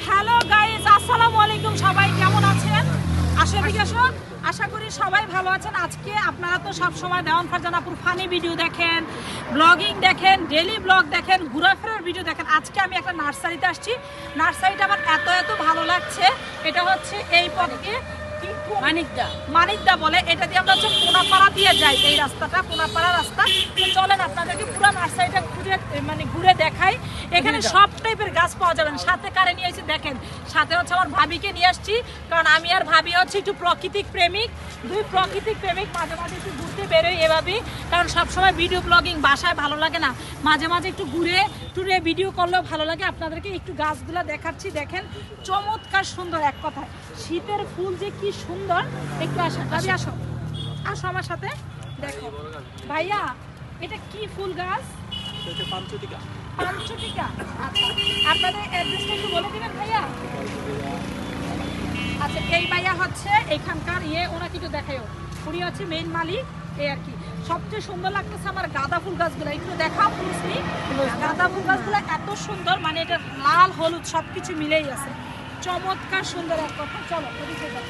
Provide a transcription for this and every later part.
Hello guys, আসসালামু আলাইকুম। সবাই কেমন আছেন? আশা করি সবাই ভালো আছেন। আজকে আপনারা তো সব সময় দেওয়ান ফারজানাপুর ফানি ভিডিও দেখেন, ব্লগিং দেখেন, ডেইলি ব্লগ দেখেন, ঘোরাফেরার ভিডিও দেখেন। আজকে আমি একটা নার্সারিতে আসছি। নার্সারিটা আমার এত ভালো লাগছে। এটা হচ্ছে এই পথে মানিকদা বলে, এটা দিয়ে আমরা হচ্ছে কোনাপাড়া দিয়ে যাই। এই রাস্তাটা কোনাপাড়া রাস্তা। চলেন আপনাদেরকে পুরো নার্সারিটা ঘুরে দেখাই। এখানে সব টাইপের গাছ পাওয়া যাবে। সাথে কারে নিয়ে এসেছি দেখেন, সাথে হচ্ছে আমার ভাবিকে নিয়ে আসছি, কারণ আমি আর ভাবি হচ্ছে একটু প্রাকৃতিক প্রেমিক, দুই প্রাকৃতিক প্রেমিক। মাঝে মাঝে একটু ঘুরতে বেরোই এভাবেই, কারণ সবসময় ভিডিও ব্লগিং বাসায় ভালো লাগে না, মাঝে মাঝে একটু ঘুরে টুরে ভিডিও করলেও ভালো লাগে। আপনাদেরকে একটু গাছগুলো দেখাচ্ছি, দেখেন চমৎকার সুন্দর। এক কথায় শীতের ফুল যে কি সুন্দর। একটু আসো ভাবি, আসো আসো আমার সাথে। দেখো ভাইয়া, এটা কি ফুল গাছ? পাঞ্চটিকা। আচ্ছা, আপনাদের অ্যাড্রেসটা একটু বলে দিবেন ভাইয়া। আচ্ছা, এই ভাইয়া হচ্ছে এখানকার ওনাকে একটু দেখাও, উনি হচ্ছে মেইন মালিক। এই আর কি সবচেয়ে সুন্দর লাগতেছে আমার গাঁদা ফুল গাছগুলো। একটু দেখাও প্লিজ। গাঁদা ফুল গাছগুলো এত সুন্দর, মানে এটা লাল হলুদ সবকিছু মিলেই আছে, চমৎকার সুন্দর। এক কথা চলো ওদিকে যাও।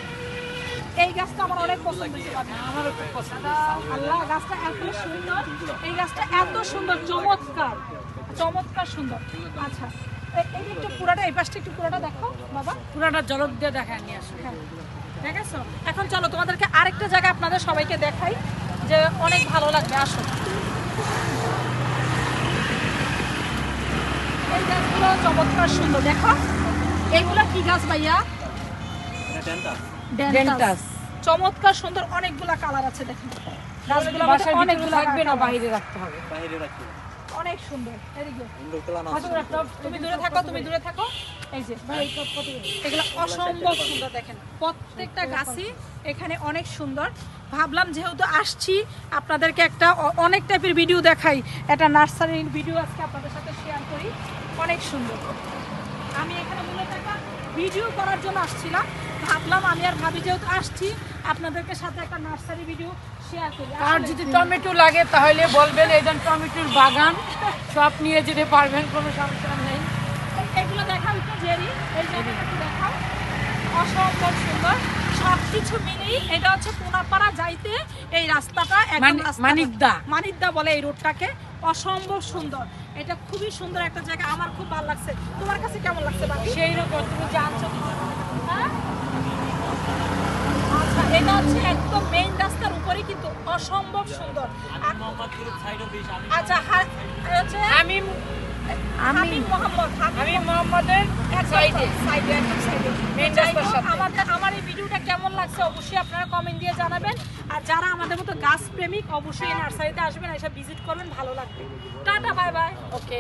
এই গাছটা আমার অনেক পছন্দ হয়েছে, আমারও খুব পছন্দ। আল্লাহ, গাছটা এত সুন্দর, এই গাছটা এত সুন্দর, চমৎকার সুন্দর। আচ্ছা, এই একটু পুরাটা, এই পাশটা একটু পুরাটা দেখো বাবা, পুরাটা জলক দিয়ে দেখায় নিয়ে আসো। হ্যাঁ, দেখেছো? এখন চলো তোমাদেরকে আরেকটা জায়গা আপনাদের সবাইকে দেখাই, যে অনেক ভালো লাগবে। আসো, এই গাছগুলো চমৎকার সুন্দর। দেখো এইগুলো কি গাছ ভাইয়া? ডেন্টাস। চমৎকার সুন্দর, অনেকগুলা কালার আছে। দেখেন গাছগুলো অনেকগুলো থাকবে না, বাইরে রাখতে হবে, অনেক সুন্দর। তুমি দূরে থাকো। এই যে এগুলো অসম্ভব সুন্দর। দেখেন প্রত্যেকটা গাছই এখানে অনেক সুন্দর। ভাবলাম যেহেতু আসছি আপনাদেরকে একটা অনেক টাইপের ভিডিও দেখাই, একটা নার্সারির ভিডিও আজকে আপনাদের সাথে শেয়ার করি। অনেক সুন্দর। আমি এখানে মূলত একটা ভিডিও করার জন্য আসছিলাম, ভাবলাম আমি আর ভাবি যেহেতু আসছি আপনাদেরকে সাথে একটা নার্সারি ভিডিও শেয়ার করি। আর যদি টমেটো লাগে তাহলে বলবেন, এই টমেটোর বাগান সব নিয়ে যেতে পারবেন, কোনো সমস্যা নেই। এগুলো দেখাও একটু জেরি, এই জায়গাটা একটু দেখাও, অসম্ভব সুন্দর। সবকিছু মিলেই এটা হচ্ছে কোনাপাড়া যাইতে এই রাস্তাটা একদম মানিকদা বলে এই রোডটাকে, অসম্ভব সুন্দর। এটা খুবই সুন্দর একটা জায়গা, আমার খুব ভালো লাগছে। তোমার কাছে কেমন লাগছে বাকি? সেই রকম তুমি জানছো। হ্যাঁ, আচ্ছা, এটা হচ্ছে একদম মেইন রাস্তার উপরে, কিন্তু অসম্ভব সুন্দর। আচ্ছা, আমি মোহাম্মদের আমার এই ভিডিওটা কেমন লাগছে অবশ্যই আপনারা কমেন্ট দিয়ে জানাবেন। আর যারা আমাদের মতো গাছ প্রেমিক অবশ্যই এই নার্সারিতে আসবেন, এসে ভিজিট করবেন, ভালো লাগবে। Tata, bye bye. ওকে।